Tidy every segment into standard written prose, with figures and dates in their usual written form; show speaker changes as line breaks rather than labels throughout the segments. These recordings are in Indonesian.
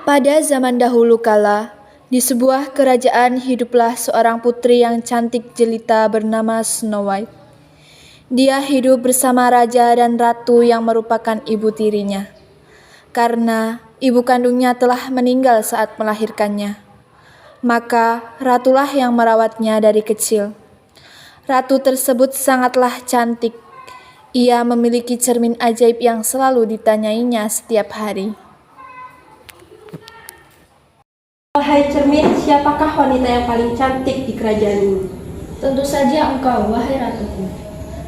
Pada zaman dahulu kala, di sebuah kerajaan hiduplah seorang putri yang cantik jelita bernama Snow White. Dia hidup bersama raja dan ratu yang merupakan ibu tirinya, karena ibu kandungnya telah meninggal saat melahirkannya. Maka ratulah yang merawatnya dari kecil. Ratu tersebut sangatlah cantik. Ia memiliki cermin ajaib yang selalu ditanyainya setiap hari.
Wahai cermin, siapakah wanita yang paling cantik di kerajaan ini?
Tentu saja engkau, wahai ratuku.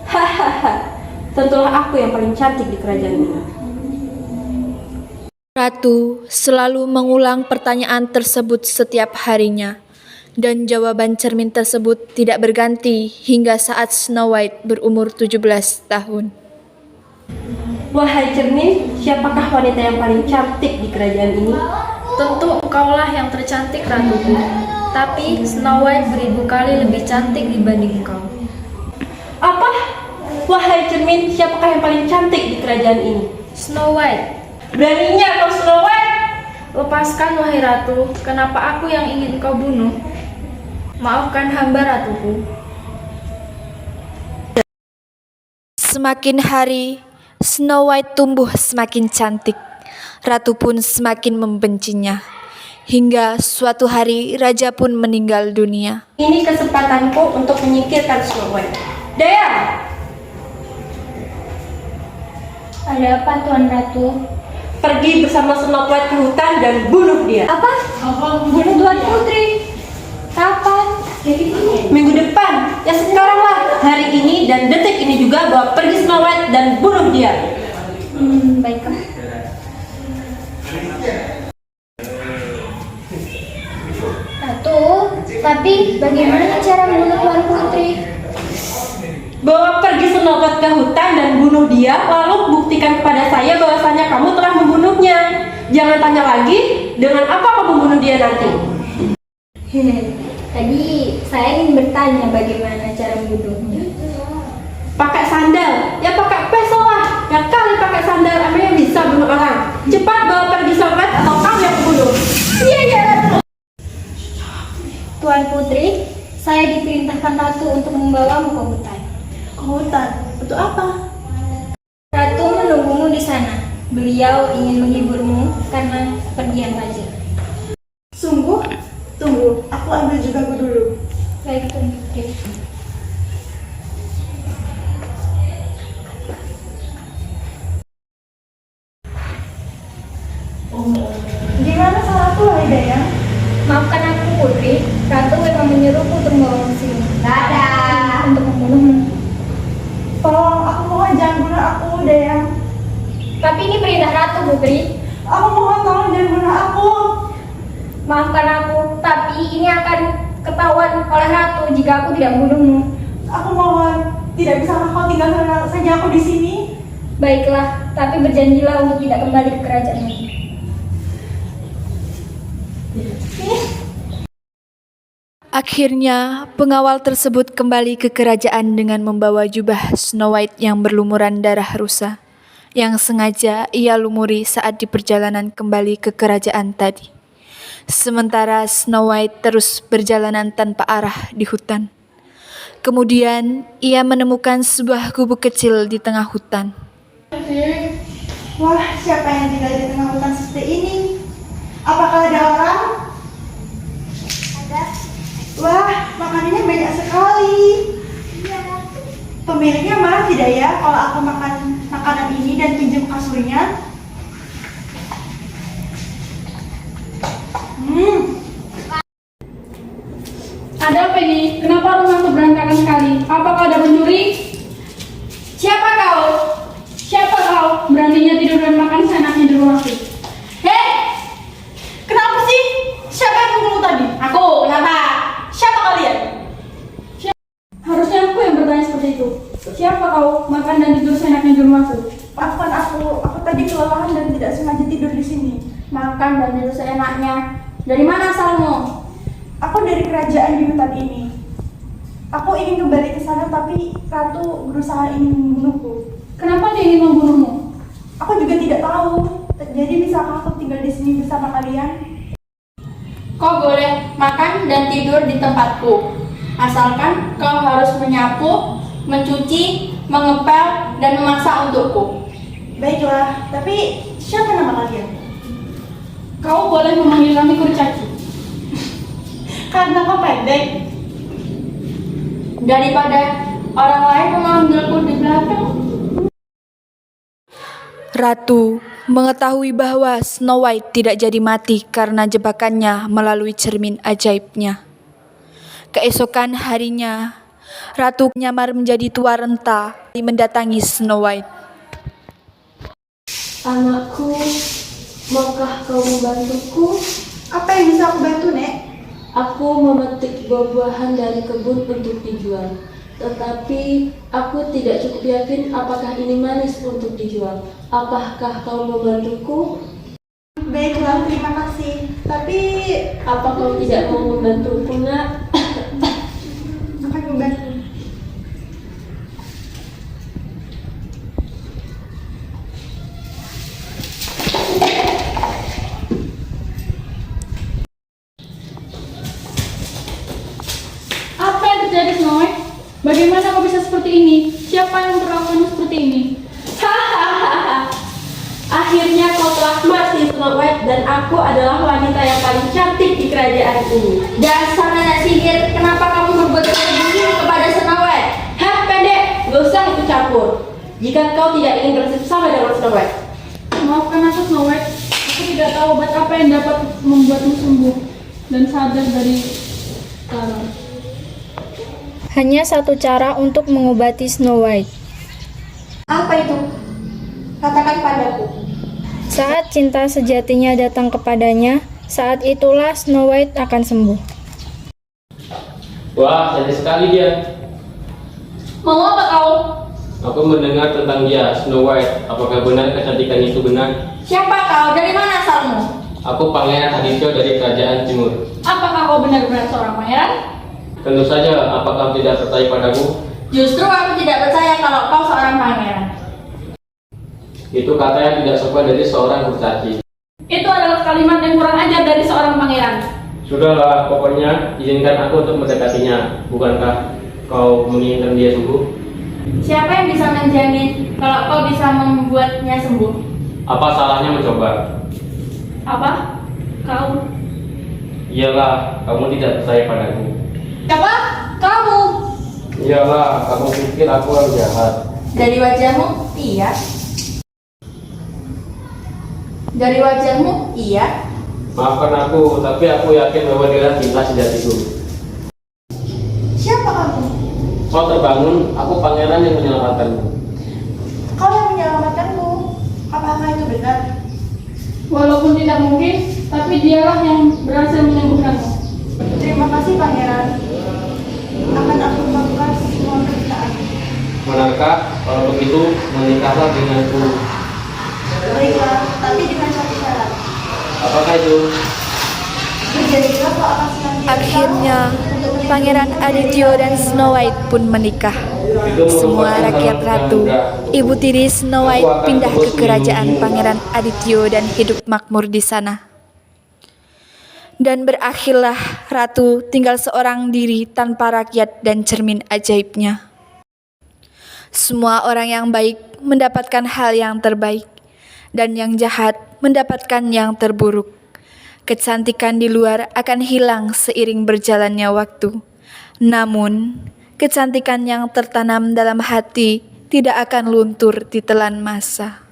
Hahaha, tentulah aku yang paling cantik di kerajaan ini.
Ratu selalu mengulang pertanyaan tersebut setiap harinya, dan jawaban cermin tersebut tidak berganti hingga saat Snow White berumur 17 tahun.
Wahai cermin, siapakah wanita yang paling cantik di kerajaan ini?
Tentu engkaulah yang tercantik ratuku. Tapi Snow White beribu kali lebih cantik dibanding engkau.
Apa? Wahai cermin, siapakah yang paling cantik di kerajaan ini?
Snow White.
Beraninya kau Snow White?
Lepaskan wahai ratu, kenapa aku yang ingin kau bunuh? Maafkan hamba ratuku.
Semakin hari, Snow White tumbuh semakin cantik. Ratu pun semakin membencinya. Hingga suatu hari raja pun meninggal dunia.
Ini kesempatanku untuk menyingkirkan Snow White. Dea!
Ada apa, Tuan Ratu?
Pergi bersama Snow White ke hutan dan bunuh dia.
Apa? Bunuh Tuan Putri? Kapan?
Minggu depan, ya sekarang lah. Hari ini dan detik ini juga bawa pergi Snow White dan bunuh dia.
Baiklah. Ratu, tapi bagaimana cara membunuh Tuan Putri?
Bawa pergi Snow White ke hutan dan bunuh dia, lalu buktikan kepada saya bahwasanya kamu telah membunuhnya. Jangan tanya lagi, dengan apa kamu membunuh dia nanti?
Tadi saya ingin bertanya bagaimana cara membunuhnya.
Pakai sandal, ya pakai peso lah. Ya kali pakai sandal, emangnya bisa bunuh orang? Cepat bawa pergi Snow White atau kamu yang membunuh. Iya.
Tuan Putri, saya diperintahkan Ratu untuk membawamu ke hutan.
Ke hutan, untuk apa?
Ratu menunggumu di sana. Beliau ingin menghiburmu karena pergian raja.
Sungguh? Tunggu, aku ambil juga dulu.
Baik, Tuan Putri.
Gimana salahku, wahai Dayang?
Maafkan aku, Putri. Ratu memang menyuruhku untuk membawamu sini.
Dadah.
Untuk membunuhmu.
Tolong, aku mohon jangan bunuh aku, Dayang.
Tapi ini perintah Ratu, Putri.
Aku mohon tolong jangan bunuh aku.
Maafkan aku, tapi ini akan ketahuan oleh Ratu jika aku tidak membunuhmu.
Aku mohon, tidak bisa kau tinggalkan saja aku di sini.
Baiklah, tapi berjanjilah untuk tidak kembali ke kerajaan ini.
Akhirnya, pengawal tersebut kembali ke kerajaan dengan membawa jubah Snow White yang berlumuran darah rusa, yang sengaja ia lumuri saat di perjalanan kembali ke kerajaan tadi. Sementara Snow White terus berjalanan tanpa arah di hutan. Kemudian, ia menemukan sebuah gubuk kecil di tengah hutan.
Wah, siapa yang tinggal di tengah hutan seperti ini? Apakah ada orang? Ada. Wah, makanannya banyak sekali. Pemiliknya marah tidak ya kalau aku makan makanan ini dan pinjam kasurnya?
Ada apa ini? Kenapa rumahku berantakan sekali? Apakah ada pencuri? Siapa kau? Siapa kau? Beraninya tidur dan makan seenaknya di rumahku.
Hei, kenapa sih? Siapa yang membunuh tadi?
Aku, kenapa?
Siapa kalian?
Harusnya aku yang bertanya seperti itu. Siapa kau? Makan dan tidur seenaknya di rumahku.
Maafkan aku tadi kelelahan dan tidak sengaja tidur di sini.
Makan dan tidur seenaknya. Dari mana asalmu?
Aku dari kerajaan di hutan ini. Aku ingin kembali ke sana tapi Ratu berusaha ingin membunuhku.
Kenapa dia ingin membunuhmu?
Aku juga tidak tahu. Jadi bisakah aku tinggal di sini bersama kalian?
Kau boleh makan dan tidur di tempatku. Asalkan kau harus menyapu, mencuci, mengepel, dan memasak untukku.
Baiklah, tapi siapa nama kalian?
Kau boleh memanggil kami kurcaci.
Karena kau pendek.
Daripada orang lain memanggilku di belakang.
Ratu mengetahui bahwa Snow White tidak jadi mati karena jebakannya melalui cermin ajaibnya. Keesokan harinya, Ratu menyamar menjadi tua renta mendatangi Snow White.
Anakku, maukah kau membantuku?
Apa yang bisa aku bantu, Nek?
Aku memetik buah-buahan dari kebun untuk dijual. Tetapi aku tidak cukup yakin apakah ini manis untuk dijual. Apakah kau membantuku?
Baiklah, terima kasih. Tapi
Apa kau tidak mau membantuku, Nak?
akan membantu.
Apa yang terjadi, Snow White? Bagaimana kau bisa seperti ini? Siapa yang memperlakukanmu seperti ini?
Hahaha. Akhirnya kau telah mati, Snow White, dan aku adalah wanita yang paling cantik di kerajaan ini.
Dasar nenek sihir, kenapa kamu berbuat seperti ini kepada Snow White?
Hah, pendek, gak usah ikut campur. Jika kau tidak ingin bersama dengan Snow White.
Maafkan aku, Snow White. Aku tidak tahu obat apa yang dapat membuatmu sembuh dan sadar dari sekarang.
Hanya satu cara untuk mengobati Snow White.
Apa itu? Katakan padaku.
Saat cinta sejatinya datang kepadanya, saat itulah Snow White akan sembuh.
Wah, cantik sekali dia.
Mau apa kau?
Aku mendengar tentang dia, Snow White. Apakah benar kecantikan itu benar?
Siapa kau? Dari mana asalmu?
Aku Pangeran Aditya dari Kerajaan Timur.
Apakah kau benar-benar seorang pangeran?
Tentu saja, apakah kau tidak percaya padaku?
Justru aku tidak percaya kalau kau seorang pangeran.
Itu kata yang tidak sopan dari seorang kurcaci.
Itu adalah kalimat yang kurang ajar dari seorang pangeran.
Sudahlah, pokoknya izinkan aku untuk mendekatinya. Bukankah kau menginginkan dia sembuh?
Siapa yang bisa menjamin kalau kau bisa membuatnya sembuh?
Apa salahnya mencoba?
Apa? Kau?
Iyalah, kamu tidak percaya padaku.
Siapa? Kamu?
Iyalah, kamu pikir aku orang jahat.
Dari wajahmu? Iya. Dari wajahmu? Iya.
Maafkan aku, tapi aku yakin bahwa dia cinta sejatiku.
Siapa kamu?
Kau terbangun, aku pangeran yang menyelamatkanmu.
Kau yang menyelamatkanku. Apakah itu benar?
Walaupun tidak mungkin, tapi dialah yang berhasil menyembuhkanmu.
Terima kasih, Pangeran. Akan aku lakukan semua permintaan.
Benarkah? Kalau begitu, menikahlah denganku.
Baiklah, tapi dengan satu syarat.
Apakah itu?
Berjadilah kau akan senantiasa
Akhirnya,
untuk melindungi
Pangeran Aditya dan Snow White pun menikah.
Itu
Semua
merupakan
rakyat
hal
ratu,
yang mudah.
ibu tiri Snow White pindah ke kerajaan Pangeran Aditya dan hidup makmur di sana. Dan berakhirlah ratu tinggal seorang diri tanpa rakyat dan cermin ajaibnya. Semua orang yang baik mendapatkan hal yang terbaik, dan yang jahat mendapatkan yang terburuk. Kecantikan di luar akan hilang seiring berjalannya waktu. Namun, kecantikan yang tertanam dalam hati tidak akan luntur ditelan masa.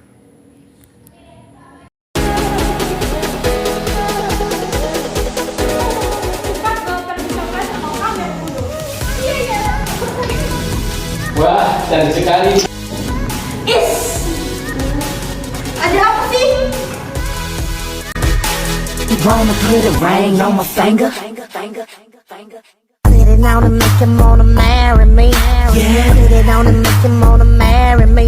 Wah, cantik sekali.
Ada apa sih?
Wanna put a ring on my finger? Put it on and make him wanna marry me. Yeah. Put it on and make him wanna marry me.